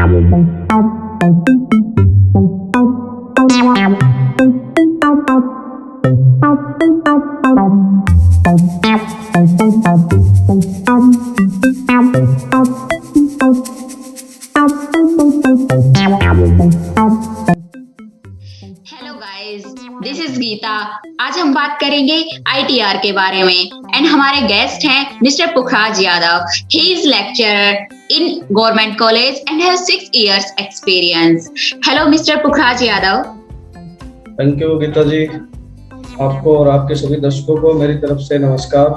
Hello guys, this is Geeta. आज हम बात करेंगे आईटीआर के बारे में एंड हमारे गेस्ट हैं mister Pukhraj Yadav. He is lecturer in government college and has 6 years experience. Hello mister Pukhraj Yadav. Thank you Geeta ji, आपको और आपके सभी दर्शकों को मेरी तरफ से नमस्कार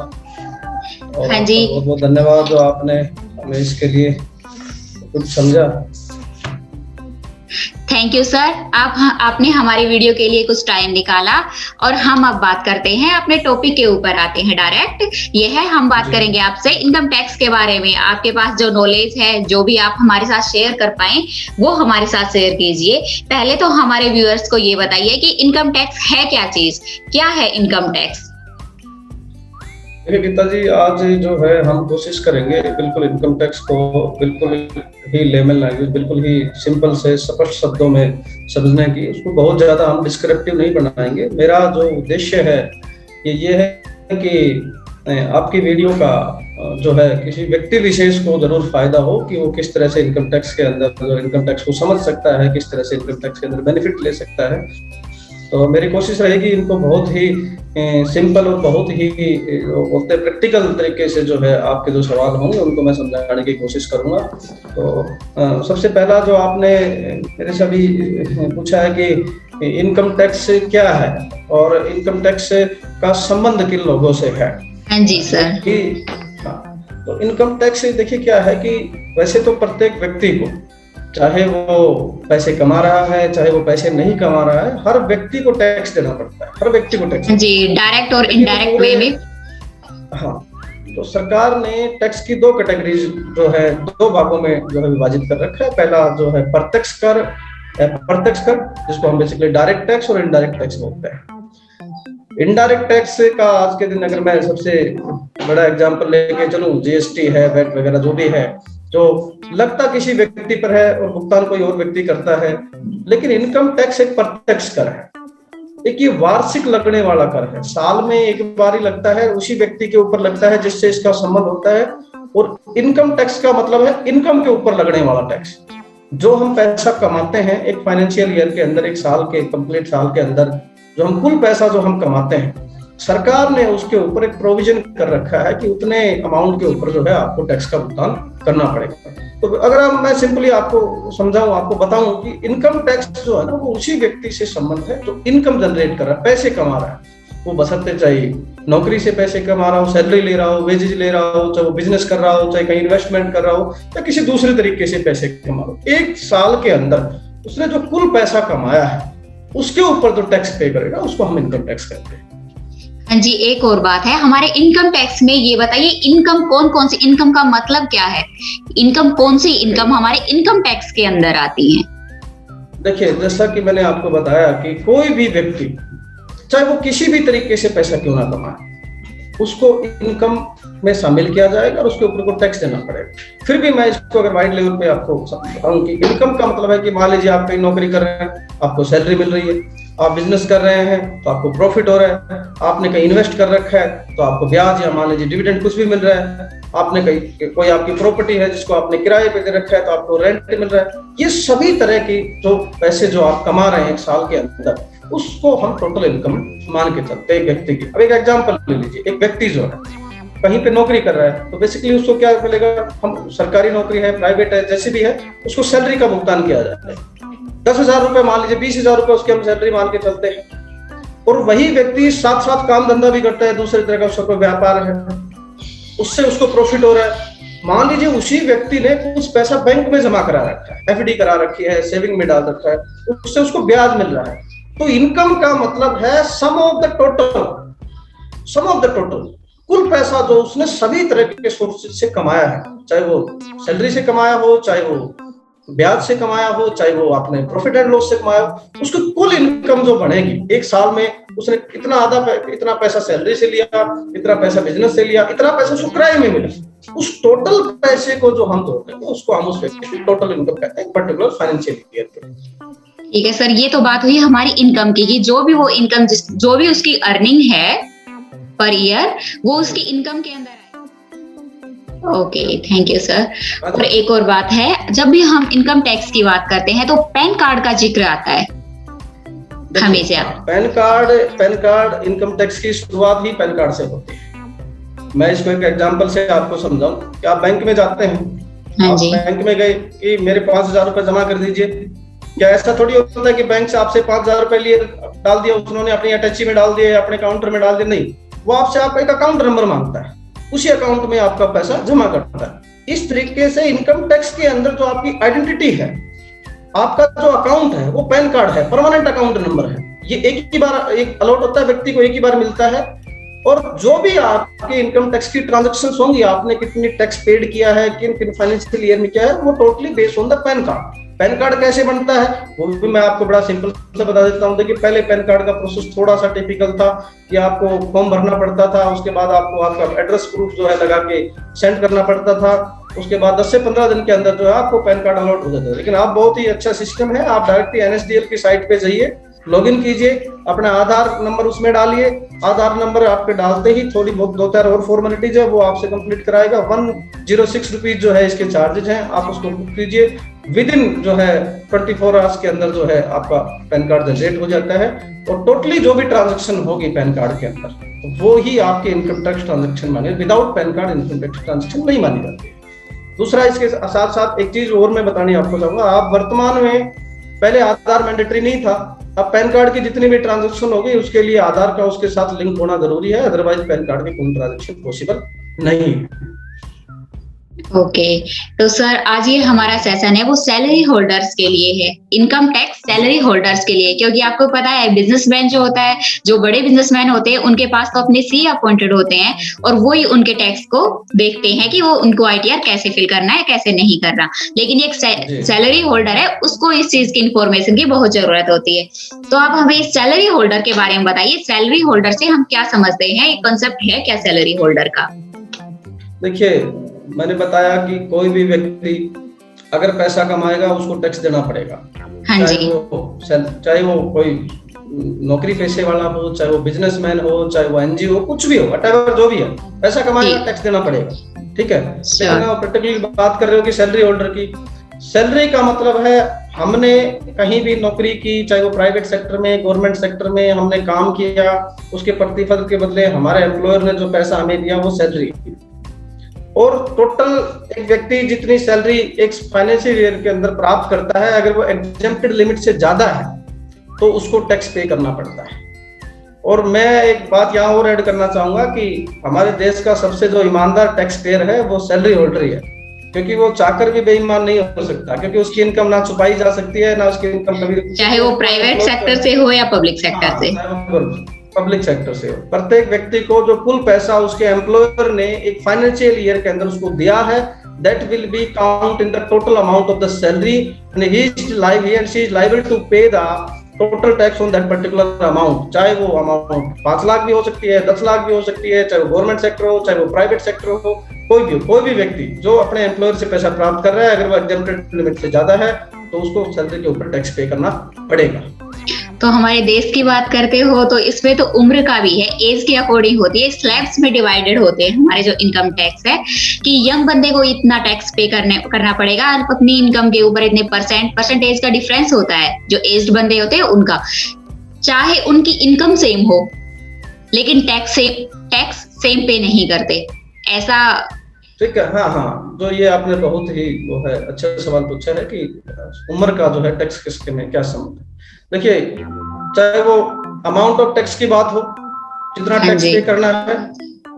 और हाँ जी, बहुत बहुत धन्यवाद जो आपने हमें इसके लिए कुछ समझा। Thank you sir. आपने हमारी वीडियो के लिए कुछ टाइम निकाला और हम अब बात करते हैं, अपने टॉपिक के ऊपर आते हैं डायरेक्ट। ये है, हम बात करेंगे आपसे इनकम टैक्स के बारे में। आपके पास जो नॉलेज है, जो भी आप हमारे साथ शेयर कर पाए, वो हमारे साथ शेयर कीजिए। पहले तो हमारे व्यूअर्स को ये बताइए कि इनकम टैक्स है क्या चीज, क्या है इनकम टैक्स? देखिए गीता जी, आज जो है हम कोशिश करेंगे बिल्कुल इनकम टैक्स को बिल्कुल ही लेमन लैंग्वेज, बिल्कुल ही सिंपल से स्पष्ट शब्दों में समझने की। उसको बहुत ज्यादा हम डिस्क्रिप्टिव नहीं बनाएंगे। मेरा जो उद्देश्य है ये है कि आपकी वीडियो का जो है किसी व्यक्ति विशेष को जरूर फायदा हो, कि वो किस तरह से इनकम टैक्स के अंदर जो इनकम टैक्स को समझ सकता है, किस तरह से इनकम टैक्स के अंदर बेनिफिट ले सकता है। तो मेरी कोशिश रहेगी इनको बहुत ही सिंपल और बहुत ही बोलते प्रैक्टिकल तरीके से जो है आपके जो सवाल होंगे उनको मैं समझाने की कोशिश करूंगा। तो सबसे पहला जो आपने मेरे से अभी पूछा है कि इनकम टैक्स क्या है और इनकम टैक्स का संबंध किन लोगों से है। हाँ जी सर। कि तो इनकम टैक्स देखिए क्या है कि वैसे तो प्रत्येक व्यक्ति को, चाहे वो पैसे कमा रहा है चाहे वो पैसे नहीं कमा रहा है, हर व्यक्ति को टैक्स देना पड़ता है। हर व्यक्ति को टैक्स जी, डायरेक्ट और इनडायरेक्ट वे में। हाँ, तो सरकार ने टैक्स की 2 कैटेगरीज जो है 2 भागों में जो है विभाजित कर रखा है। पहला जो है प्रत्यक्ष कर, जिसको हम बेसिकली डायरेक्ट टैक्स और इनडायरेक्ट टैक्स बोलते हैं। इनडायरेक्ट टैक्स का आज के दिन अगर मैं सबसे बड़ा एग्जांपल लेके चलूं, जीएसटी है, वैट वगैरह जो भी है, जो लगता किसी व्यक्ति पर है और भुगतान कोई और व्यक्ति करता है। लेकिन इनकम टैक्स एक प्रत्यक्ष कर है, एक ये वार्षिक लगने वाला कर है। साल में एक बार ही लगता है, उसी व्यक्ति के ऊपर लगता है जिससे इसका संबंध होता है। और इनकम टैक्स का मतलब है इनकम के ऊपर लगने वाला टैक्स। जो हम पैसा कमाते हैं एक फाइनेंशियल ईयर के अंदर, एक साल के कंप्लीट साल के अंदर, जो हम कुल पैसा जो हम कमाते हैं, सरकार ने उसके ऊपर एक प्रोविजन कर रखा है कि उतने अमाउंट के ऊपर जो है आपको टैक्स का भुगतान करना पड़ेगा। तो अगर मैं सिंपली आपको समझाऊं, आपको बताऊं कि इनकम टैक्स जो है ना, वो उसी व्यक्ति से संबंध है जो इनकम जनरेट कर रहा है, पैसे कमा रहा है। वो बशर्ते चाहे नौकरी से पैसे कमा रहा हो, सैलरी ले रहा हो, वेजेज ले रहा हो, चाहे वो बिजनेस कर रहा हो, चाहे कहीं इन्वेस्टमेंट कर रहा हो, या किसी दूसरे तरीके से पैसे कमा रहा हो। एक साल के अंदर उसने जो कुल पैसा कमाया है उसके ऊपर जो टैक्स पे करेगा उसको हम इनकम टैक्स कहते हैं। हाँ जी, एक और बात है हमारे इनकम टैक्स में, ये बताइए इनकम कौन सी इनकम का मतलब क्या है? इनकम कौन सी इनकम हमारे इनकम टैक्स के अंदर आती है? देखिए, जैसा कि मैंने आपको बताया कि कोई भी व्यक्ति चाहे वो किसी भी तरीके से पैसा क्यों ना कमाए, उसको इनकम में शामिल किया जाएगा और उसके ऊपर को टैक्स देना पड़ेगा। फिर भी मैं इसको अगर वाइड लेवल पे आपको बताऊं कि इनकम का मतलब है कि मान लीजिए आप कहीं नौकरी कर रहे हैं, आपको सैलरी मिल रही है, आप बिजनेस कर रहे हैं तो आपको प्रॉफिट हो रहा है, आपने कहीं इन्वेस्ट कर रखा है तो आपको ब्याज या मान लीजिए डिविडेंड कुछ भी मिल रहा है, आपने कहीं कोई आपकी प्रॉपर्टी है जिसको आपने किराए पे दे रखा है तो आपको रेंट मिल रहा है। ये सभी तरह की जो पैसे जो आप कमा रहे हैं एक साल के अंदर, उसको हम टोटल इनकम मान के चलते हैं एक व्यक्ति की। अब एक एग्जांपल ले लीजिए, एक व्यक्ति जो है कहीं पे नौकरी कर रहा है तो बेसिकली उसको क्या मिलेगा, हम सरकारी नौकरी है, प्राइवेट है, जैसे भी है, उसको सैलरी का भुगतान किया जाता है। 10,000 रुपए मान लीजिए, 20,000 रुपए उसकी हम सैलरी मान के चलते हैं। और वही व्यक्ति साथ साथ काम धंधा भी करता है, दूसरे तरह का उसका कोई व्यापार है, उससे उसको प्रॉफिट हो रहा है। मान लीजिए उसी व्यक्ति ने कुछ पैसा बैंक में जमा करा रखा है, एफडी करा रखी है, सेविंग में डाल रखा है, उससे उसको ब्याज मिल रहा है। तो इनकम का मतलब है सम ऑफ द टोटल, कुल पैसा जो उसने सभी तरह के सोर्सेज से कमाया है, चाहे वो सैलरी से कमाया हो, चाहे वो ब्याज से कमाया हो, चाहे वो आपने प्रॉफिट एंड लॉस से कमाया हो, उसकी कुल इनकम जो बढ़ेगी एक साल में, उसने इतना पैसा सैलरी से लिया, इतना पैसा बिजनेस से लिया, इतना पैसा उसको किराए में मिला, उस टोटल पैसे को जो हम तोड़ते हैं उसको हम उस व्यक्ति की टोटल इनकम कहते हैं पर्टिकुलर फाइनेंशियल ईयर के। ठीक है सर, ये तो बात हुई हमारी इनकम की, कि जो भी वो इनकम जो भी उसकी अर्निंग है पर ईयर, वो उसकी इनकम के अंदर आए। Okay, thank you sir. और एक और बात है, जब भी हम इनकम टैक्स की बात करते हैं तो पैन कार्ड का जिक्र आता है हमेशा। पैन कार्ड इनकम टैक्स की शुरुआत ही पैन कार्ड से होती है। मैं इसको एक एग्जांपल से आपको समझाऊं कि आप बैंक में जाते हैं, हाँ जी। आप बैंक में गए कि मेरे 5,000 रुपए जमा कर दीजिए, क्या ऐसा थोड़ी होता है कि बैंक से आपसे 5,000 रुपए लिए डाल दिया, उन्होंने अपनी अटैची में डाल दिए, अपने काउंटर में डाल दिए? नहीं, वो आपसे आपका एक अकाउंट नंबर मांगता है, उसी अकाउंट में आपका पैसा जमा करता है। इस तरीके से इनकम टैक्स के अंदर जो आपकी आइडेंटिटी है, आपका जो अकाउंट है, वो पैन कार्ड है, परमानेंट अकाउंट नंबर है। ये एक ही बार एक अलॉट होता है, व्यक्ति को एक ही बार मिलता है। और जो भी आपके इनकम टैक्स की ट्रांजैक्शंस होंगी, आपने कितनी टैक्स पेड किया है, किन फाइनेंशियल ईयर में किया है, वो totally based on the pan card. Pan card कैसे बनता है वो भी मैं आपको बड़ा सिंपल से बता देता हूँ। देखिए, पहले पैन कार्ड का प्रोसेस थोड़ा सा टिपिकल था कि आपको फॉर्म भरना पड़ता था, उसके बाद आपको आपका एड्रेस प्रूफ जो है लगा के सेंड करना पड़ता था, उसके बाद 10 से 15 दिन के अंदर जो है आपको पैन कार्ड अलॉट हो जाता है। लेकिन अब बहुत ही अच्छा सिस्टम है, आप डायरेक्टली NSDL की साइट पे जाइए, लॉगिन कीजिए, अपना आधार नंबर उसमें डालिए, आधार नंबर आपके डालते ही थोड़ी बहुत 2-4 और फॉर्मेलिटीज है वो आपसे कंप्लीट कराएगा। 106 रुपीज जो है इसके चार्जेज हैं, आप उसको बुक कीजिए, विद इन जो है 24 आवर्स के अंदर जो है आपका पैन कार्ड जनरेट हो जाता है। और टोटली जो भी ट्रांजेक्शन होगी पैन कार्ड के अंदर, तो वो ही आपके इनकम टैक्स ट्रांजेक्शन माने, without pan card income tax transaction नहीं मानी जाती। दूसरा, इसके साथ साथ एक चीज और मैं बतानी आपको चाहूंगा, आप वर्तमान में, पहले आधार मैंडेटरी नहीं था, अब पैन कार्ड की जितनी भी ट्रांजैक्शन होगी उसके लिए आधार का उसके साथ लिंक होना जरूरी है, अदरवाइज पैन कार्ड की कोई ट्रांजैक्शन पॉसिबल नहीं। ओके, तो सर आज ये हमारा सेशन है वो सैलरी होल्डर्स के लिए है, इनकम टैक्स सैलरी होल्डर्स के लिए। क्योंकि आपको पता है बिजनेसमैन जो होता है, जो बड़े बिजनेसमैन होते हैं, उनके पास तो अपने CA अपॉइंटेड होते हैं और वो ही उनके टैक्स को देखते हैं कि वो उनको ITR कैसे फिल करना है, कैसे नहीं करना। लेकिन एक सैलरी होल्डर है, उसको इस चीज की इंफॉर्मेशन की बहुत जरूरत होती है। तो आप हमें इस सैलरी होल्डर के बारे में बताइए, सैलरी होल्डर से हम क्या समझते हैं, एक कॉन्सेप्ट है क्या सैलरी होल्डर का? देखिए, मैंने बताया कि कोई भी व्यक्ति अगर पैसा कमाएगा उसको टैक्स देना पड़ेगा। हाँ जी। चाहे वो कोई नौकरी पेशे वाला हो, चाहे वो बिजनेसमैन हो, चाहे वो NGO हो, कुछ भी हो, व्हाटएवर जो भी है, पैसा कमाएगा टैक्स देना पड़ेगा। ठीक है, लेकिन आप पर्टिकुलरली बात कर रहे हो कि सैलरी होल्डर की, सैलरी का मतलब है हमने कहीं भी नौकरी की, चाहे वो प्राइवेट सेक्टर में, गवर्नमेंट सेक्टर में हमने काम किया, उसके प्रतिफल के बदले हमारे एम्प्लॉयर ने जो पैसा हमें दिया वो सैलरी। और टोटल एक व्यक्ति जितनी सैलरी एक फाइनेंशियल ईयर के अंदर प्राप्त करता है, अगर वो एग्जेम्प्टेड लिमिट से ज्यादा है तो उसको टैक्स पे करना पड़ता है। और मैं एक बात यहाँ और ऐड करना चाहूंगा कि हमारे देश का सबसे जो ईमानदार टैक्स पेयर है वो सैलरी होल्डर ही है, क्योंकि वो चाहकर भी बेईमान नहीं हो सकता, क्योंकि उसकी इनकम ना छुपाई जा सकती है, ना उसकी इनकम कभी, चाहे वो प्राइवेट सेक्टर से हो या पब्लिक सेक्टर से। पब्लिक सेक्टर से हो, प्रत्येक व्यक्ति को जो कुल पैसा उसके एम्प्लॉयर ने एक फाइनेंशियल ईयर के अंदर उसको दिया है, that will be count in the total amount of the salary, and he and she is liable to pay the total tax on that particular amount। चाहे वो अमाउंट 5 लाख भी हो सकती है, 10 लाख भी हो सकती है, चाहे वो गवर्नमेंट सेक्टर हो, चाहे वो प्राइवेट सेक्टर हो, कोई भी व्यक्ति जो अपने एम्प्लॉयर से पैसा प्राप्त कर रहा है, अगर वो एग्जेम्प्टेड लिमिट से ज्यादा है तो उसको सैलरी के ऊपर टैक्स पे करना पड़ेगा। तो हमारे देश की बात करते हो तो इसमें तो उम्र का भी है, एज के अकॉर्डिंग होती है, स्लैब्स में डिवाइडेड होते हैं हमारे जो इनकम टैक्स है, कि यंग बंदे को इतना टैक्स पे करना पड़ेगा अपनी इनकम के ऊपर, इतने परसेंटेज का डिफरेंस होता है जो एज्ड बंदे होते हैं उनका, चाहे उनकी इनकम सेम हो लेकिन टैक्स सेम पे नहीं करते, ऐसा। ठीक है, हाँ, जो ये आपने बहुत ही वो है अच्छा सवाल पूछा है कि उम्र का जो है टैक्स किसके में क्या संबंध है। देखिए, चाहे वो अमाउंट ऑफ टैक्स की बात हो, जितना टैक्स पे करना है,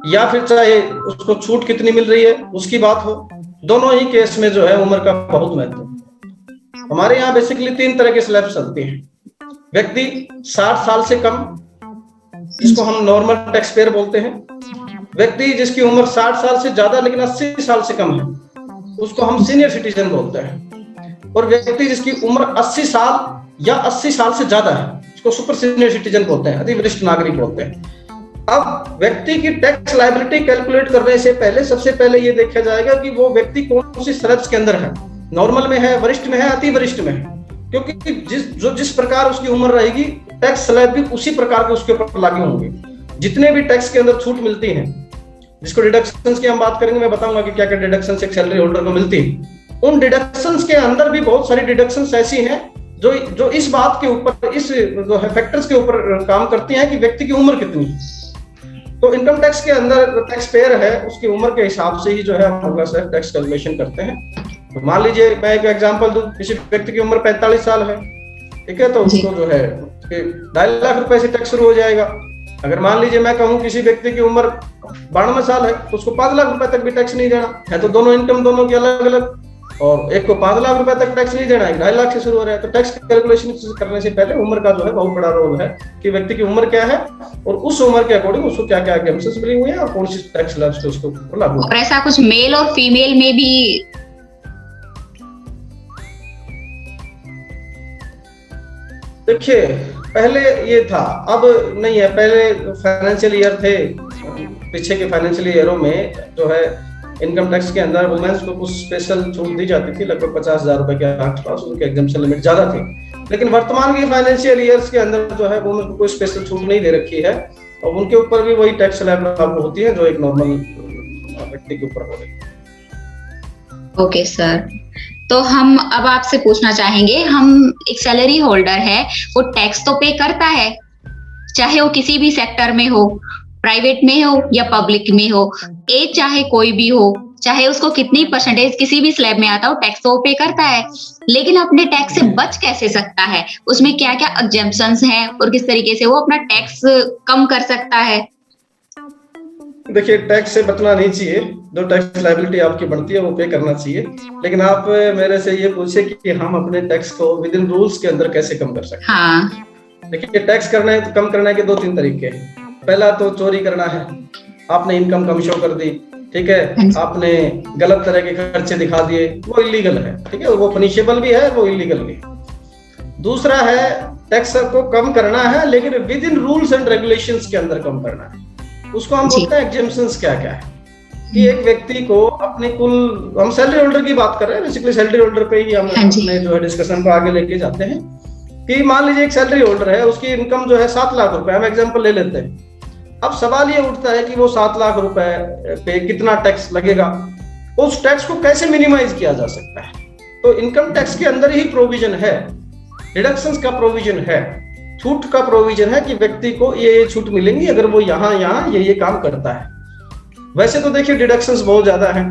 या फिर चाहे उसको छूट कितनी मिल रही है उसकी बात हो, दोनों ही केस में जो है उम्र का बहुत महत्व है। हमारे यहाँ बेसिकली 3 तरह के स्लैब चलते हैं। व्यक्ति 60 साल से कम, जिसको हम नॉर्मल टैक्स पेयर बोलते हैं। व्यक्ति जिसकी उम्र 60 साल से ज्यादा लेकिन 80 साल से कम है, उसको हम सीनियर सिटीजन बोलते हैं। और व्यक्ति जिसकी उम्र 80 साल या 80 साल से ज्यादा है, उसको सुपर सीनियर सिटीजन बोलते हैं, अति वरिष्ठ नागरिक बोलते हैं। अब व्यक्ति की टैक्स लायबिलिटी कैलकुलेट करने से पहले सबसे पहले ये देखा जाएगा कि वो व्यक्ति कौन सी शरत के अंदर है, नॉर्मल में है, वरिष्ठ में है, अति वरिष्ठ में है। क्योंकि जिस प्रकार उसकी उम्र रहेगी, टैक्स स्लैब भी उसी प्रकार के उसके ऊपर लागू होंगे। जितने भी टैक्स के अंदर छूट मिलती है, जिसको डिडक्शंस की हम बात करेंगे, मैं बताऊंगा कि क्या क्या डिडक्शंस एक सैलरी होल्डर को मिलती है। उन डिडक्शंस के अंदर भी बहुत सारी डिडक्शंस ऐसी हैं जो इस बात के ऊपर, इस जो है फैक्टर्स के ऊपर काम करती हैं कि व्यक्ति की उम्र कितनी है। तो इनकम टैक्स के अंदर टैक्स पेयर है, उसकी उम्र के हिसाब से ही जो है हम अगला से टैक्स कैलकुलेशन करते हैं। तो मान लीजिए मैं एक एग्जांपल दूं, किसी व्यक्ति की उम्र 45 साल है, ठीक है, तो उसको जो है 2.5 लाख रुपए से टैक्स शुरू हो जाएगा। अगर मान लीजिए मैं कहूं किसी व्यक्ति की उम्र 92 साल है, तो उसको 5 लाख रुपए तक भी टैक्स नहीं देना है। तो दोनों इनकम दोनों की अलग अलग, और एक को 5 लाख रुपए तक टैक्स नहीं देना है, 2.5 लाख से शुरू हो रहा है। तो टैक्स कैलकुलेशन करने से पहले उम्र का जो है बहुत बड़ा रोल है कि व्यक्ति की उम्र क्या है और उस उम्र के अकॉर्डिंग उसको क्या क्या एग्जम्पशंस मिली हुई है और कौन सी टैक्स स्लैब्स उसको लागू। और ऐसा कुछ मेल और फीमेल में भी? देखिए, पहले ये था, अब नहीं है। पहले फाइनेंशियल ईयर थे, पीछे के फाइनेंशियल ईयरों में जो है इनकम टैक्स के अंदर वुमेन्स को कुछ स्पेशल छूट दी जाती थी, लगभग 50,000 रुपए के आसपास उनके एग्जम्पशन लिमिट ज्यादा थी। लेकिन वर्तमान के फाइनेंशियल ईयर्स के अंदर जो है वुमेन को कोई स्पेशल छूट नहीं दे रखी है, और उनके ऊपर भी वही टैक्स स्लैब लागू होती है जो एक नॉर्मल व्यक्ति के ऊपर हो रही है। ओके सर, तो हम अब आपसे पूछना चाहेंगे, हम एक सैलरी होल्डर है, वो टैक्स तो पे करता है, चाहे वो किसी भी सेक्टर में हो, प्राइवेट में हो या पब्लिक में हो, एज चाहे कोई भी हो, चाहे उसको कितनी परसेंटेज किसी भी स्लैब में आता हो, टैक्स तो पे करता है। लेकिन अपने टैक्स से बच कैसे सकता है, उसमें क्या क्या एग्जेम्पशंस हैं और किस तरीके से वो अपना टैक्स कम कर सकता है? देखिए, टैक्स से बचना नहीं चाहिए, जो टैक्स लायबिलिटी आपकी बढ़ती है वो पे करना चाहिए। लेकिन आप मेरे से ये पूछे कि हम अपने टैक्स को विद इन रूल्स के अंदर कैसे कम कर सकते हैं। हाँ, देखिए, टैक्स करना है तो कम करने के 2-3 तरीके हैं। पहला तो चोरी करना है, आपने इनकम कम शो कर दी, ठीक है, आपने गलत तरह के खर्चे दिखा दिए, वो इलीगल है, ठीक है, वो पनिशेबल भी है, वो इलीगल भी। दूसरा है टैक्स को कम करना है लेकिन with in rules and regulations के अंदर कम करना है, उसको हम बोलते हैं एग्जेम्पशंस। क्या क्या है कि एक व्यक्ति को अपने कुल, हम सैलरी होल्डर की बात कर रहे हैं, बेसिकली सैलरी होल्डर पे ही हम अपने जो है डिस्कशन को आगे लेके जाते हैं। कि मान लीजिए एक सैलरी होल्डर है, उसकी इनकम जो है 7 लाख रुपए, हम एग्जांपल ले लेते हैं। अब सवाल ये उठता है कि वो 7 लाख रुपए पे कितना टैक्स लगेगा, उस टैक्स को कैसे मिनिमाइज किया जा सकता है। तो इनकम टैक्स के अंदर ही प्रोविजन है, डिडक्शंस का प्रोविजन है, छूट का प्रोविजन है कि व्यक्ति को ये छूट मिलेंगी अगर वो यहाँ ये काम करता है। वैसे तो देखिए डिडक्शंस बहुत ज्यादा हैं,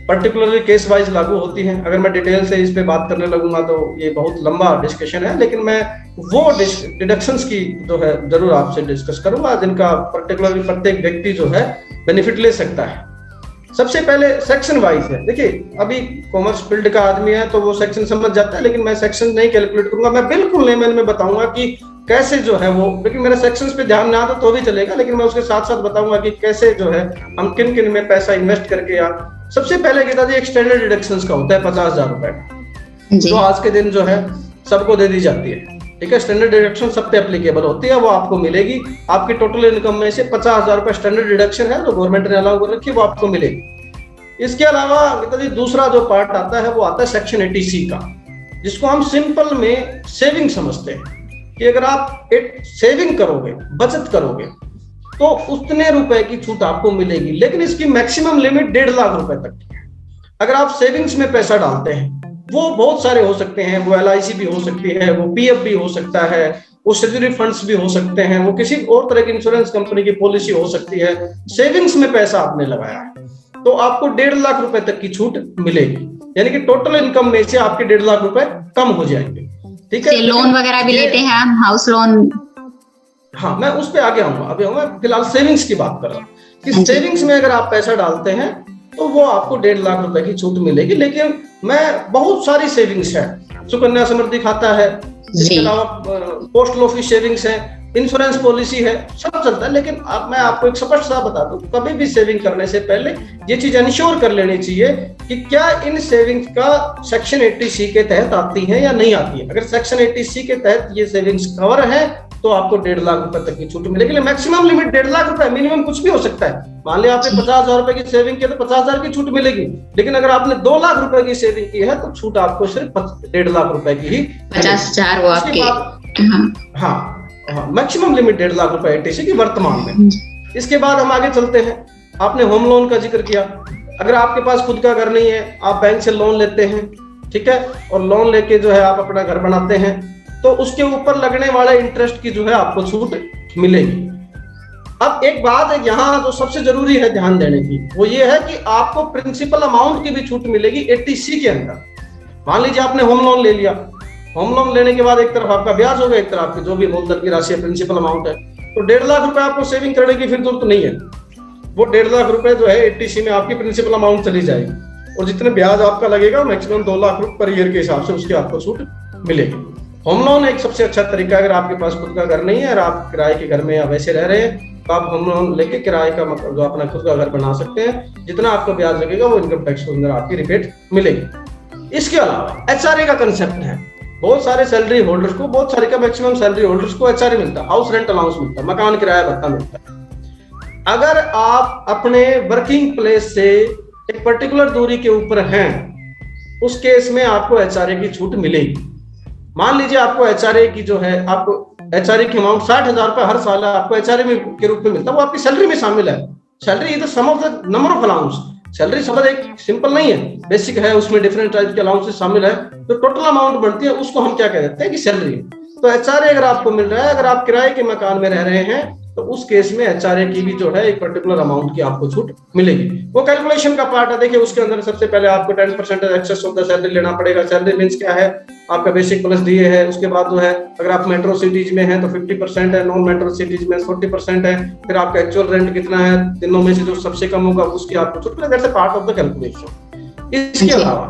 पर्टिकुलरली केस वाइज लागू होती हैं। अगर मैं डिटेल से इस पे बात करने लगूंगा तो ये बहुत लंबा डिस्कशन है, लेकिन मैं वो डिडक्शंस की जो है जरूर आपसे डिस्कस करूंगा जिनका पर्टिकुलरली प्रत्येक व्यक्ति जो है बेनिफिट ले सकता है। सबसे पहले सेक्शन वाइज है। देखिए, अभी कॉमर्स फील्ड का आदमी है तो वो सेक्शन समझ जाता है, लेकिन मैं सेक्शन नहीं कैलकुलेट करूंगा, मैं बिल्कुल लेमन में बताऊंगा कि कैसे जो है वो, लेकिन मेरे सेक्शंस पे ध्यान ना आता तो भी चलेगा, लेकिन मैं उसके साथ साथ बताऊंगा कि कैसे जो है हम किन किन में पैसा इन्वेस्ट करके। या सबसे पहले कहता जी, एक स्टैंडर्ड डिडक्शंस का होता है 50,000 रुपए का, जो आज के दिन जो है सबको दे दी जाती है, ठीक है। स्टैंडर्ड डिडक्शन सब पे एप्लीकेबल होती है, वो आपको मिलेगी। आपकी टोटल इनकम में से 50,000 रुपए स्टैंडर्ड डिडक्शन है जो गवर्नमेंट ने अलाउ कर रखी है, वो आपको मिलेगी। इसके अलावा कहता जी दूसरा जो पार्ट आता है वो आता है सेक्शन 80C का, जिसको हम सिंपल में सेविंग समझते हैं कि अगर आप एक सेविंग करोगे, बचत करोगे, तो उतने रुपए की छूट आपको मिलेगी, लेकिन इसकी मैक्सिमम लिमिट 1.5 लाख रुपए तक की है। अगर आप सेविंग्स में पैसा डालते हैं, वो बहुत सारे हो सकते हैं, वो LIC भी हो सकती है, वो PF भी हो सकता है, वो सैलरी फंड्स भी हो सकते हैं, वो किसी और तरह की इंश्योरेंस कंपनी की पॉलिसी हो सकती है। सेविंग्स में पैसा आपने लगाया है तो आपको 1.5 लाख रुपए तक की छूट मिलेगी, यानी कि टोटल इनकम में से आपके 1.5 लाख रुपए कम हो जाएंगे, ठीक है। लोन वगैरह भी लेते हैं हम, हाउस लोन। हाँ, मैं उस पे आगे आऊंगा, अभी मैं फिलहाल सेविंग्स की बात कर रहा हूँ कि सेविंग्स में अगर आप पैसा डालते हैं तो वो आपको 1.5 लाख रुपए की छूट मिलेगी। लेकिन मैं बहुत सारी सेविंग्स है, सुकन्या समृद्धि खाता है, इसके अलावा पोस्टल ऑफिस सेविंग्स है, इंश्योरेंस पॉलिसी है, सब चलता है। लेकिन अब मैं आपको एक स्पष्ट सा बता दूं, कभी भी सेविंग करने से पहले ये चीज इंश्योर कर लेनी चाहिए कि क्या इन सेविंग्स का सेक्शन 80C के तहत आती है या नहीं आती है। अगर सेक्शन 80C के तहत ये सेविंग्स कवर है तो आपको 1.5 लाख रुपए तक की छूट मिलेगी। मैक्सिमम लिमिट 1.5 लाख रुपए, मिनिमम कुछ भी हो सकता है। मान लिया आपने 50,000 रुपए की सेविंग की तो 50,000 की छूट मिलेगी, लेकिन अगर आपने 2 लाख रुपए की सेविंग की है तो छूट आपको सिर्फ 1.5 लाख रुपए की ही 50,000 वो आपके। हाँ, मैक्सिमम लिमिट 1.5 लाख रुपए 80C की वर्तमान में। इसके बाद हम आगे चलते हैं। आपने होम लोन का जिक्र किया। अगर आपके पास खुद का घर नहीं है, आप बैंक से लोन लेते हैं, ठीक है, और लोन लेके जो है आप अपना घर बनाते हैं, तो उसके ऊपर लगने वाले इंटरेस्ट की जो है आपको छूट मिलेगी। अब एक बात है यहाँ जो सबसे जरूरी है ध्यान देने की, वो ये है कि आपको प्रिंसिपल अमाउंट की भी छूट मिलेगी 80C के अंदर। मान लीजिए आपने होम लोन ले लिया, होम लोन लेने के बाद एक तरफ आपका ब्याज होगा, एक तरफ आपकी जो भी मूलधन की राशि है, प्रिंसिपल अमाउंट है, तो 1.5 लाख रुपए आपको सेविंग करने की फिर जरूरत नहीं है। वो 1.5 लाख रुपए जो है 80C में आपकी प्रिंसिपल अमाउंट चली जाएगी, और जितने ब्याज आपका लगेगा मैक्सिमम 2 लाख रुपए पर ईयर के हिसाब से उसकी आपको छूट मिलेगी। होम लोन एक सबसे अच्छा तरीका है। अगर आपके पास खुद का घर नहीं है और आप किराए के घर में या वैसे रह रहे हैं, तो आप होम लोन लेके किराए का मतलब जो अपना खुद का घर बना सकते हैं। जितना आपको ब्याज लगेगा वो इनकम टैक्स के अंदर आपकी रिबेट मिलेगी। इसके अलावा HRA का कंसेप्ट है। बहुत सारे सैलरी होल्डर्स को, बहुत सारे का मैक्सिमम सैलरी होल्डर्स को HRA मिलता है, हाउस रेंट अलाउंस मिलता है, मकान किराया भत्ता मिलता है। अगर आप अपने वर्किंग प्लेस से एक पर्टिकुलर दूरी के ऊपर हैं, उस केस में आपको HRA की छूट मिलेगी। मान लीजिए आपको HRA की जो है, आपको HRA की अमाउंट 60,000 रुपए हर साल आपको HRA के रूप में मिलता है, वो आपकी सैलरी में शामिल है। Salary is the sum of the number of allowance. Salary शब्द एक सिंपल नहीं है, बेसिक है, उसमें डिफरेंट टाइप के अलाउंसेस शामिल है, तो टोटल अमाउंट बढ़ती है, उसको हम क्या कह देते हैं कि सैलरी। तो HRA अगर आपको मिल रहा है, अगर आप किराए के मकान में रह रहे हैं, तो उस केस में HRA की भी जो है एक पर्टिकुलर अमाउंट की आपको छूट मिलेगी। वो कैलकुलेशन का पार्ट है। देखिए उसके अंदर सबसे पहले आपको 10% एक्सेस ऑफ द सैलरी लेना पड़ेगा। सैलरी मींस क्या है, आपका बेसिक प्लस DA है। उसके बाद जो है अगर आप मेट्रो सिटीज में हैं तो 50% है, नॉन मेट्रो सिटीज में 40% है। फिर आपका एक्चुअल रेंट कितना है, तीनों में से जो सबसे कम होगा उसकी आपको छूट मिलेगी। That's a part of the calculation. इसके अलावा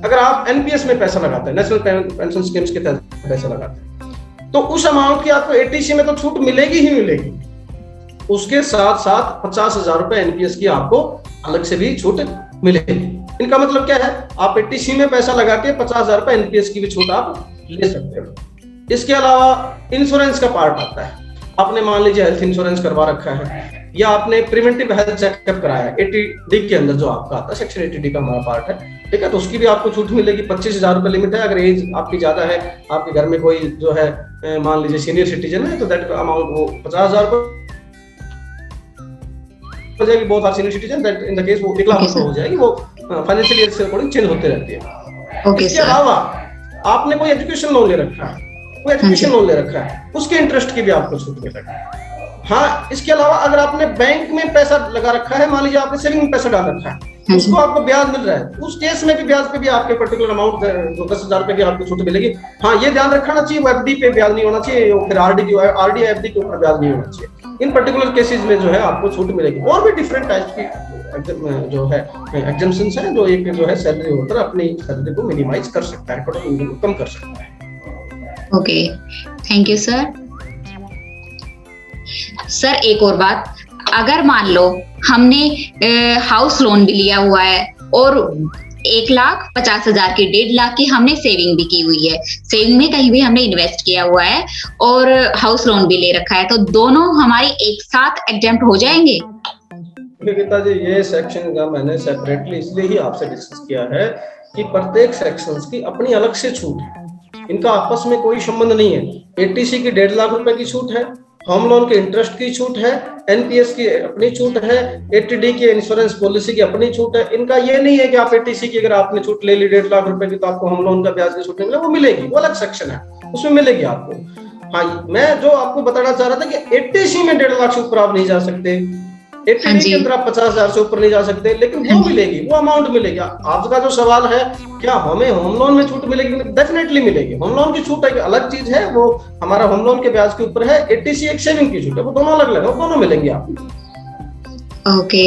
अगर आप NPS में पैसा लगाते हैं, नेशनल पेंशन स्कीम्स के तहत पैसा लगाते हैं, तो उस अमाउंट की आपको 80C में तो छूट मिलेगी ही मिलेगी। उसके साथ साथ 50,000 रुपए NPS की आपको अलग से भी छूट मिलेगी। इनका मतलब क्या है, आप 80C में पैसा लगा के 50,000 रुपए NPS की भी छूट आप ले सकते हो। इसके अलावा इंश्योरेंस का पार्ट आता है। आपने मान लीजिए हेल्थ इंश्योरेंस करवा रखा है, या आपने प्रिवेंटिव हेल्थ चेकअप कराया है, 80D के अंदर जो आपका आता है, सेक्शन 80D का हमारा पार्ट है, ठीक है, तो उसकी भी आपको छूट मिलेगी। 25,000 रुपए लिमिट है। अगर एज आपकी ज्यादा है, आपके घर में कोई जो है मान लीजिए सीनियर सिटीजन है, तो दैट अमाउंट वो 50,000 रुपए हो जाएगी। बहुत सारे senior citizen that in the case वो 1 लाख रुपए हो जाएगी। वो फाइनेंशियल ईयर से अकॉर्डिंग चेंज होते रहती है। इसके अलावा आपने कोई एजुकेशन लोन ले रखा है, कोई एजुकेशन लोन ले रखा है, उसके इंटरेस्ट की भी आपको छूट मिलेगी। हाँ, इसके अलावा अगर आपने बैंक में पैसा लगा रखा है, मान लीजिए आपने सेविंग में पैसा डाल रखा है, उसको आपको ब्याज मिल रहा है, उस केस में भी ब्याज पे भी आपके पर्टिकुलर अमाउंट जो 10,000 रुपए की आपको छूट मिलेगी। हाँ, ये ध्यान रखना चाहिए वो FD पे ब्याज नहीं होना चाहिए, फिर RD FD के ऊपर ब्याज नहीं होना चाहिए। इन पर्टिकुलर केसेस में जो है आपको छूट मिलेगी। और भी डिफरेंट टाइप्स की जो है एग्जम्पशंस हैं, जो एक जो है सैलरी होल्डर अपनी सैलरी को मिनिमाइज कर सकता है, टोटल इनकम को कम कर सकता है। Okay, thank you sir. Sir एक और बात, अगर मान लो हमने हाउस लोन भी लिया हुआ है और 1,50,000 की 1.5 लाख की हमने सेविंग भी की हुई है, सेविंग में कहीं भी हमने इन्वेस्ट किया हुआ है और हाउस लोन भी ले रखा है, तो दोनों हमारी एक साथ एग्जेम्प्ट हो जाएंगे? गीता जी, ये सेक्शन का मैंने सेपरेटली इसलिए ही आपसे डिस्कस किया है कि प्रत्येक सेक्शंस की अपनी अलग से छूट है, इनका आपस में कोई संबंध नहीं है। 80C की 1.5 लाख रुपए की छूट है, होम लोन के इंटरेस्ट की छूट है, NPS की अपनी छूट है, 80D की इंश्योरेंस पॉलिसी की अपनी छूट है। इनका ये नहीं है कि आप 80C की अगर आपने छूट ले ली 1.5 लाख रुपए की तो आपको होम लोन का ब्याज की छूट नहीं मिलेगी, वो मिलेगी, वो अलग सेक्शन है, उसमें मिलेगी आपको। हाँ, मैं जो आपको बताना चाह रहा था कि 80C में 1.5 लाख से ऊपर आप नहीं जा सकते, 80D के अंदर आप 50,000 से ऊपर नहीं जा सकते, लेकिन वो मिलेगी, वो अमाउंट मिलेगी। आपका जो सवाल है क्या हमें होम लोन में छूट मिलेगी, डेफिनेटली मिलेगी। होम लोन की छूट एक अलग चीज है, वो हमारा होम लोन के ब्याज के ऊपर है। 80C एक सेविंग की छूट है, वो दोनों अलग अलग है, वो दोनों मिलेंगे आपको। ओके,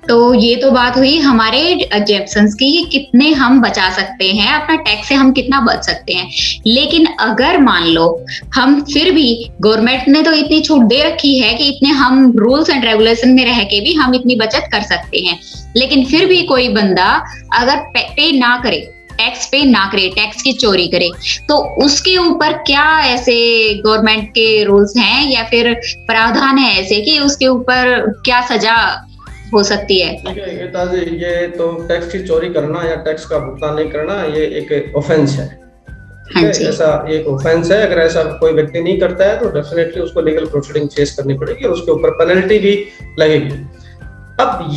तो ये तो बात हुई हमारे एग्जेम्पशंस की कि कितने हम बचा सकते हैं, अपना टैक्स से हम कितना बच सकते हैं। लेकिन अगर मान लो हम फिर भी, गवर्नमेंट ने तो इतनी छूट दे रखी है कि इतने हम रूल्स एंड रेगुलेशन में रह के भी हम इतनी बचत कर सकते हैं, लेकिन फिर भी कोई बंदा अगर पे ना करे, टैक्स पे ना करे, टैक्स की चोरी करे, तो उसके ऊपर क्या ऐसे गवर्नमेंट के रूल्स हैं या फिर प्रावधान है ऐसे कि उसके ऊपर क्या सजा हो सकती है? देखिए गीता जी, ये तो टैक्स की चोरी करना या टैक्स का भुगतान नहीं करना, ये एक ऑफेंस है। हाँ जी। ऐसा एक ऑफेंस है। अगर ऐसा कोई व्यक्ति नहीं करता है तो डेफिनेटली उसको लीगल प्रोसीडिंग फेस करनी पड़ेगी और उसके ऊपर पेनल्टी भी लगेगी। अब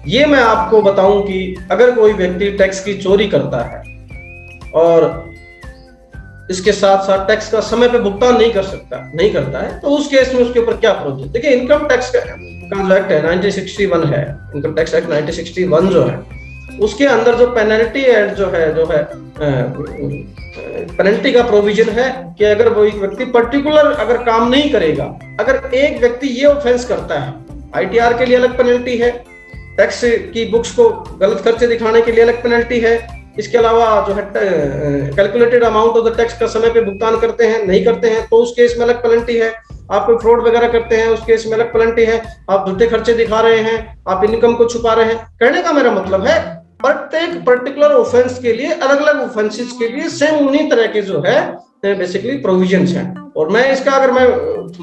ये मैं आपको बताऊं कि अगर कोई व्यक्ति टैक्स की चोरी करता है और इसके साथ साथ टैक्स का समय पे भुगतान नहीं करता है, तो उस केस में उसके ऊपर क्या प्रोविजन? देखिए, इनकम टैक्स का जो एक्ट है 1961 है, इनकम टैक्स एक्ट 1961 जो है, उसके अंदर जो पेनल्टी एंड जो है पेनल्टी का प्रोविजन है कि अगर वो एक व्यक्ति पर्टिकुलर अगर काम नहीं करेगा, अगर एक व्यक्ति ये ऑफेंस करता है, आईटीआर के लिए अलग पेनल्टी है, टैक्स की बुक्स को गलत खर्चे दिखाने के लिए अलग पेनल्टी है, इसके अलावा जो है calculated amount of the tax का समय पे भुगतान करते हैं नहीं करते हैं तो उस केस में अलग पेनल्टी है, आप कोई फ्रॉड वगैरह करते हैं उस केस में अलग पेनल्टी है, आप झूठे खर्चे दिखा रहे हैं, आप इनकम को छुपा रहे हैं। कहने का मेरा मतलब है प्रत्येक पर्टिकुलर ऑफेंस के लिए अलग अलग ऑफेंसेस के लिए सेम उन्हीं तरह के जो है बेसिकली प्रोविजंस हैं। और मैं इसका अगर मैं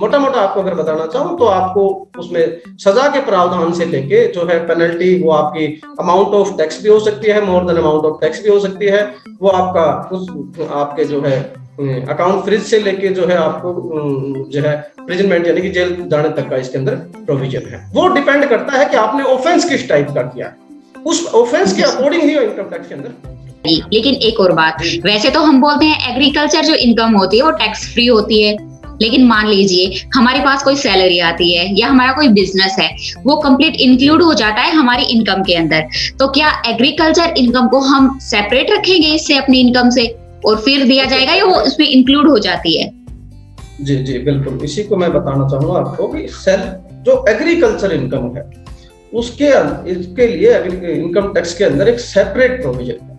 मोटा मोटा आपको अगर बताना चाहूँ तो आपको उसमें सजा के प्रावधान से लेके जो है पेनल्टी, वो आपकी अमाउंट ऑफ टैक्स भी हो सकती है, more than amount of tax भी हो सकती है, वो आपका आपके जो है अकाउंट फ्रीज से लेके जो है आपको जो है प्रिजनमेंट यानी कि जेल जाने तक का इसके अंदर प्रोविजन है। वो डिपेंड करता है कि आपने ऑफेंस किस टाइप का किया है, उस ऑफेंस के अकॉर्डिंग ही इनकम टैक्स के अंदर। लेकिन एक और बात, वैसे तो हम बोलते हैं एग्रीकल्चर जो इनकम होती है वो टैक्स फ्री होती है, लेकिन मान लीजिए हमारे पास कोई सैलरी आती है या हमारा कोई बिजनेस है, वो कंप्लीट इंक्लूड हो जाता है हमारी इनकम के अंदर, तो क्या एग्रीकल्चर इनकम को हम सेपरेट रखेंगे इससे अपनी इनकम से और फिर दिया जाएगा या वो उसमें इंक्लूड हो जाती है? जी जी बिल्कुल, इसी को मैं बताना चाहूंगा आपको कि जो एग्रीकल्चर इनकम है इसके लिए इनकम टैक्स के अंदर एक सेपरेट प्रोविजन है।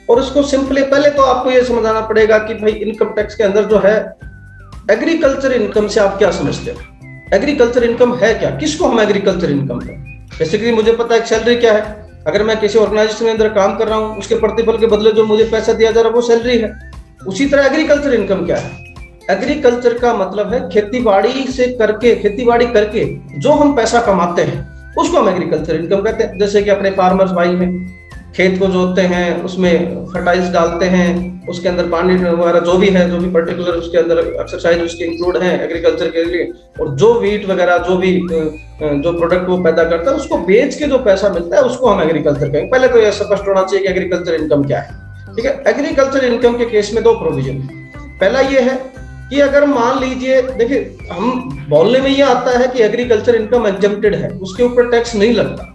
और उसको सिंपली पहले तो आपको ये समझाना पड़ेगा कि भाई इनकम टैक्स के अंदर जो है एग्रीकल्चर इनकम से आप क्या समझते हो, एग्रीकल्चर इनकम है क्या, किसको हम एग्रीकल्चर इनकम है? बेसिकली मुझे पता है सैलरी क्या है, अगर मैं किसी ऑर्गेनाइजेशन के अंदर काम कर रहा हूँ उसके प्रतिफल के बदले जो मुझे पैसा दिया जा रहा है वो सैलरी है। उसी तरह एग्रीकल्चर इनकम क्या है? एग्रीकल्चर का मतलब है खेती बाड़ी करके जो हम पैसा कमाते हैं उसको हम एग्रीकल्चर इनकम कहते हैं। जैसे कि अपने फार्मर्स भाई हैं, खेत को जोतते हैं, उसमें फर्टाइल्स डालते हैं, उसके अंदर पानी वगैरह जो भी पर्टिकुलर उसके अंदर एक्सरसाइज उसके इंक्लूड है एग्रीकल्चर के लिए, और जो वीट वगैरह जो प्रोडक्ट वो पैदा करता है उसको बेच के जो पैसा मिलता है उसको हम एग्रीकल्चर कहेंगे। पहले तो यह स्पष्ट होना चाहिए कि एग्रीकल्चर इनकम क्या है। ठीक है, एग्रीकल्चर इनकम के केस में दो प्रोविजन है। पहला ये है कि अगर मान लीजिए, देखिए हम बोलने में ये आता है कि एग्रीकल्चर इनकम एग्जेम्प्टेड है, उसके ऊपर टैक्स नहीं लगता,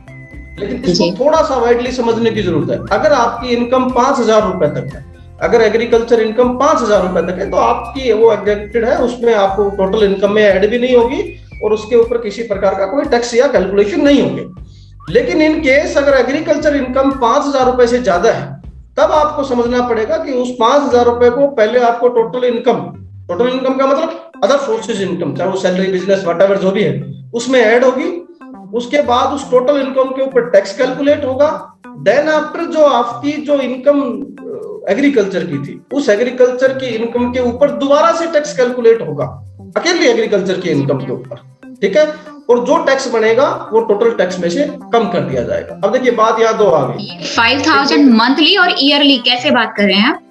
लेकिन इसको थोड़ा सा वाइडली समझने की जरूरत है। अगर आपकी इनकम 5,000 रुपए तक है, अगर एग्रीकल्चर इनकम 5,000 रुपए तक है तो आपकी वो एग्जेम्प्टेड है, उसमें आपको टोटल इनकम में ऐड भी नहीं होगी और उसके ऊपर किसी प्रकार का कोई टैक्स या कैलकुलेशन नहीं होगी। लेकिन इन केस अगर एग्रीकल्चर इनकम 5,000 रुपए से ज्यादा है तब आपको समझना पड़ेगा कि उस 5,000 रुपए को पहले आपको टोटल इनकम का मतलब अदर सोर्सेज इनकम, चाहे वो सैलरी, बिजनेस, व्हाटएवर जो भी है, उसमें ऐड होगी। उसके बाद उस टोटल इनकम के ऊपर टैक्स कैलकुलेट होगा। देन आफ्टर जो आपकी जो इनकम एग्रीकल्चर की थी, उस एग्रीकल्चर की इनकम के ऊपर दोबारा से टैक्स कैलकुलेट होगा अकेली एग्रीकल्चर की इनकम के ऊपर। ठीक है, और जो टैक्स बनेगा वो टोटल टैक्स में से कम कर दिया जाएगा। अब देखिए बात यहाँ दो आ गई, 5,000 मंथली और ईयरली कैसे बात कर रहे हैं आप?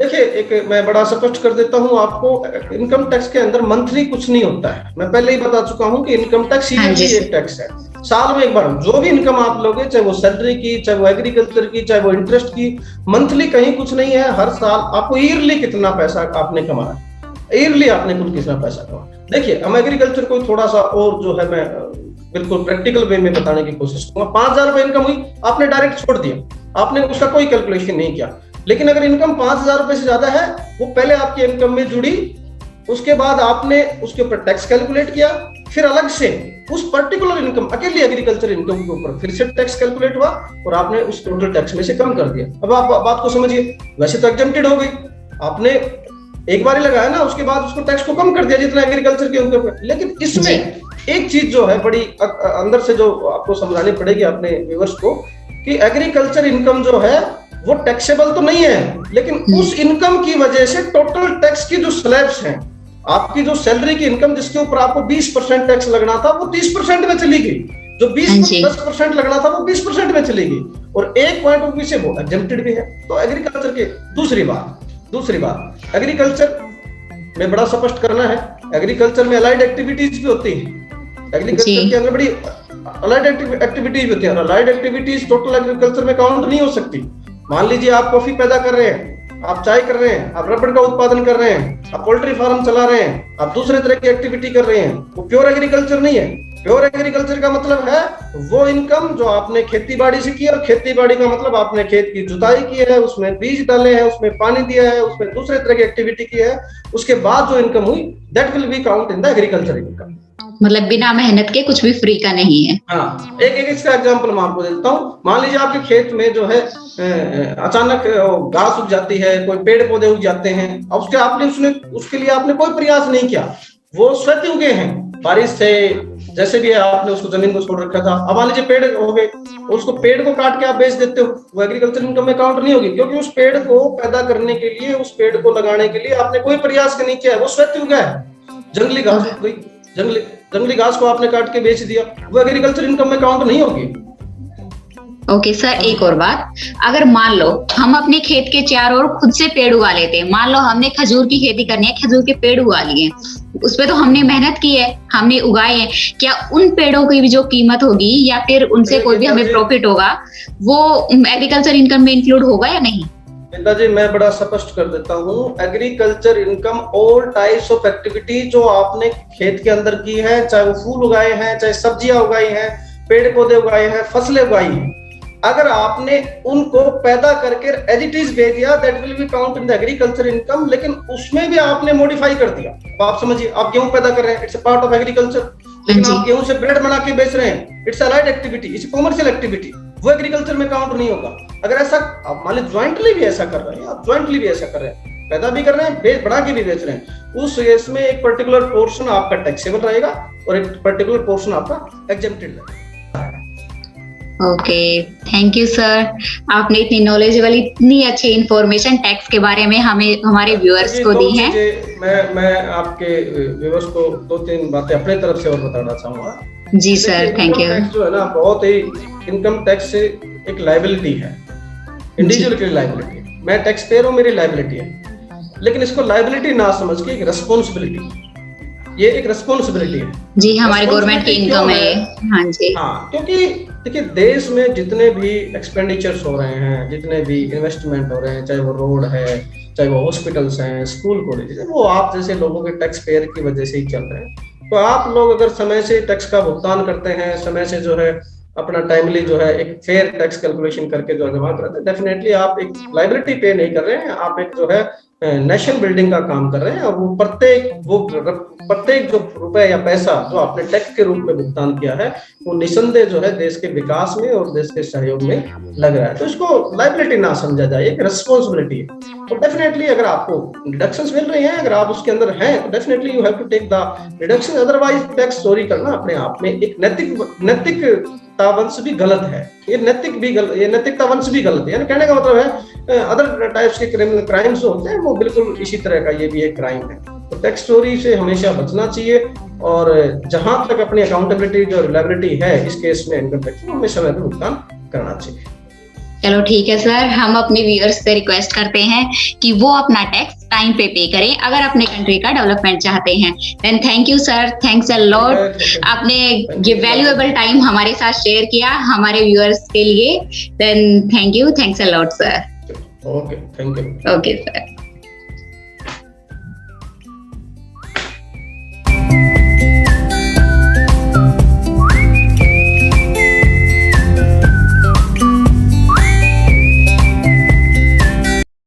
देखिए एक मैं बड़ा स्पष्ट कर देता हूँ आपको, इनकम टैक्स के अंदर मंथली कुछ नहीं होता है। मैं पहले ही बता चुका हूँ कि इनकम टैक्स ही एक टैक्स है। साल में एक बार जो भी इनकम आप लोगे, चाहे वो सैलरी की, चाहे वो एग्रीकल्चर की, चाहे वो इंटरेस्ट की, मंथली कहीं कुछ नहीं है। हर साल आपको ईयरली कितना पैसा आपने कमाना, ईयरली आपने कुल कितना पैसा कमाना। देखिए हम एग्रीकल्चर को थोड़ा सा और जो है मैं बिल्कुल प्रैक्टिकल वे में बताने की कोशिश करूंगा। 5,000 रुपए इनकम हुई, आपने डायरेक्ट छोड़ दिया, आपने उसका कोई कैलकुलेशन नहीं किया। लेकिन अगर इनकम 5,000 रुपए से ज्यादा है, वो पहले आपकी इनकम में जुड़ी, उसके बाद आपने उसके ऊपर टैक्स कैलकुलेट किया, फिर अलग से उस पर्टिकुलर इनकम, अकेली एग्रीकल्चर इनकम के ऊपर फिर से टैक्स कैलकुलेट हुआ और आपने उस टोटल टैक्स में से कम कर दिया। अब आप बात को समझिए, वैसे तो एग्जेम्प्टेड हो गई, आपने एक बार ही लगाया ना, उसके बाद उसको टैक्स को कम कर दिया जितना एग्रीकल्चर के ऊपर। लेकिन इसमें एक चीज जो है बड़ी अंदर से जो आपको समझानी पड़ेगी अपने व्यूअर्स को, कि एग्रीकल्चर इनकम जो है वो टैक्सेबल तो नहीं है, लेकिन उस इनकम की वजह से टोटल टैक्स की जो स्लैब्स हैं, आपकी जो सैलरी की इनकम जिसके ऊपर आपको 20% टैक्स लगना था वो 30% में चली गई, जो 10% लगना था वो 20% में चली गई, और एक पॉइंट ऑफ व्यू से वो एग्जेम्प्टेड भी है। तो एग्रीकल्चर के दूसरी बात एग्रीकल्चर में बड़ा स्पष्ट करना है, एग्रीकल्चर में अलाइड एक्टिविटीज भी होती है, एग्रीकल्चर के अंदर बड़ी अलाइड एक्टिविटीज होती है, अलाइड एक्टिविटीज टोटल एग्रीकल्चर में काउंट नहीं हो सकती। मान लीजिए आप कॉफी पैदा कर रहे हैं, आप चाय कर रहे हैं, आप रबड़ का उत्पादन कर रहे हैं, आप पोल्ट्री फार्म चला रहे हैं, आप दूसरे तरह की एक्टिविटी कर रहे हैं, वो प्योर एग्रीकल्चर नहीं है। प्योर एग्रीकल्चर का मतलब है वो इनकम जो आपने खेती बाड़ी से की, और खेती बाड़ी का मतलब आपने खेत की जुताई की है, उसमें बीज डाले हैं, उसमें पानी दिया है, उसमें दूसरे तरह की एक्टिविटी की है, उसके बाद जो इनकम हुई that will be count in the agriculture income. मतलब बिना मेहनत के कुछ भी फ्री का नहीं है। हाँ, एक इसका एग्जांपल मैं आपको देता हूँ। मान लीजिए आपके खेत में जो है अचानक घास उग जाती है, कोई पेड़ पौधे उग जाते हैं, और उसके लिए आपने कोई प्रयास नहीं किया, वो स्वतः उगे हैं बारिश से, जैसे भी है आपने उसको जमीन को छोड़ रखा था। अब मान लीजिए पेड़ हो गए, उसको पेड़ को काट के आप बेच देते हो, वो एग्रीकल्चर इनकम में काउंट नहीं होगी, क्योंकि उस पेड़ को पैदा करने के लिए, उस पेड़ को लगाने के लिए आपने कोई प्रयास नहीं किया है, वो स्वतः उगा है। जंगली घास उग गई, जंगली घास को आपने काट के बेच दिया, वो एग्रीकल्चर इनकम में काउंट नहीं होगी। ओके सर, एक और बात, अगर मान लो हम अपने खेत के चारों ओर खुद से पेड़ उगा लेते हैं, मान लो हमने खजूर की खेती करनी है, खजूर के पेड़ उगा लिए, उसपे तो हमने मेहनत की है, हमने उगाए हैं, क्या उन पेड़ों की भी जो कीमत होगी या फिर उनसे कोई भी हमें प्रॉफिट होगा, वो एग्रीकल्चर इनकम में इंक्लूड होगा या नहीं? जी मैं बड़ा स्पष्ट कर देता हूँ, agriculture income all types of activity जो आपने खेत के अंदर की है, चाहे वो फूल उगाए हैं, चाहे सब्जियां उगाई हैं, पेड़ पौधे उगाए हैं, फसलें उगाई हैं, अगर आपने उनको पैदा करके एज इट इज भेज दिया that will be count in the agriculture income. लेकिन उसमें भी आपने मॉडिफाई कर दिया। तो आप समझिए, आप गेहूं पैदा कर रहे हैं, it's a part of agriculture, लेकिन आप गेहूं से ब्रेड बना के बेच रहे हैं, it's allied activity, it's commercial activity, वो एग्रीकल्चर में काउंट नहीं होगा। अगर ऐसा आप मान लीजिए ज्वाइंटली भी ऐसा कर रहे हैं, आप ज्वाइंटली भी ऐसा कर रहे हैं, पैदा भी कर रहे हैं, बना के भी बेच रहे हैं, उस केस में एक पर्टिकुलर पोर्शन आपका टैक्सेबल रहेगा और एक पर्टिकुलर पोर्शन आपका एग्जेम्प्टेड रहेगा। ओके, थैंक यू सर, आपने इतनी नॉलेजेबल, इतनी अच्छी इंफॉर्मेशन टैक्स के बारे में हमें हमारे व्यूअर्स को दी है। मैं आपके व्यूअर्स को 2-3 बातें अपने तरफ से और बताना चाहूंगा। जी सर, थैंक यू। टैक्स जो है ना, बहुत ही इनकम टैक्स एक लायबिलिटी है, इंडिविजुअल की लायबिलिटी है। मैं टैक्स पे रहा हूँ, मेरी लायबिलिटी है, लेकिन इसको लायबिलिटी ना समझ के एक रिस्पॉन्सिबिलिटी, ये एक रिस्पॉन्सिबिलिटी है जी, हमारी गवर्नमेंट की इनकम है। हाँ जी, हाँ, क्योंकि देखिए देश में जितने भी एक्सपेंडिचर्स हो रहे हैं, जितने भी इन्वेस्टमेंट हो रहे हैं, चाहे वो रोड है, चाहे वो हॉस्पिटल्स हैं, स्कूल कॉलेज है, वो आप जैसे लोगों के टैक्स पेयर की वजह से ही चल रहे हैं। तो आप लोग अगर समय से टैक्स का भुगतान करते हैं, समय से जो है अपना टाइमली जो है एक फेयर टैक्स कैलकुलेशन करके जो जमा करते हैं, डेफिनेटली आप एक लायबिलिटी पे नहीं कर रहे हैं, आप एक जो है नेशन बिल्डिंग का काम कर रहे हैं। और वो प्रत्येक जो रुपए या पैसा जो आपने टैक्स के रूप में भुगतान किया है, वो निसंदेह जो है देश के विकास में और देश के सहयोग में लग रहा है। तो इसको लायबिलिटी ना समझा जाए, एक रिस्पॉन्सिबिलिटी है। तो डेफिनेटली अगर आपको डिडक्शंस मिल रही हैं, अगर आप उसके अंदर हैं, तो definitely you have to take the deduction, otherwise tax चोरी करना अपने आप में एक नैतिकता वंश भी गलत है। ये नैतिकता वंश भी गलत है। यानी कहने का मतलब है अदर टाइप्स के क्राइम्स जो होते हैं वो बिल्कुल इसी तरह का ये भी एक क्राइम है। तो टैक्स चोरी से हमेशा बचना चाहिए, और जहां तक अपनी अकाउंटेबिलिटी जो रिलायबिलिटी है इस केस में इनकम टैक्स में हमेशा में भुगतान करना चाहिए। चलो ठीक है सर, हम अपने व्यूअर्स से रिक्वेस्ट करते हैं कि वो अपना टैक्स टाइम पे करें अगर अपने कंट्री का डेवलपमेंट चाहते हैं। Then thank you sir, thanks a lot, आपने ये वैल्यूएबल टाइम हमारे साथ शेयर किया हमारे व्यूअर्स के लिए। Then thank you, thanks a lot sir. Okay, thank you. Okay sir.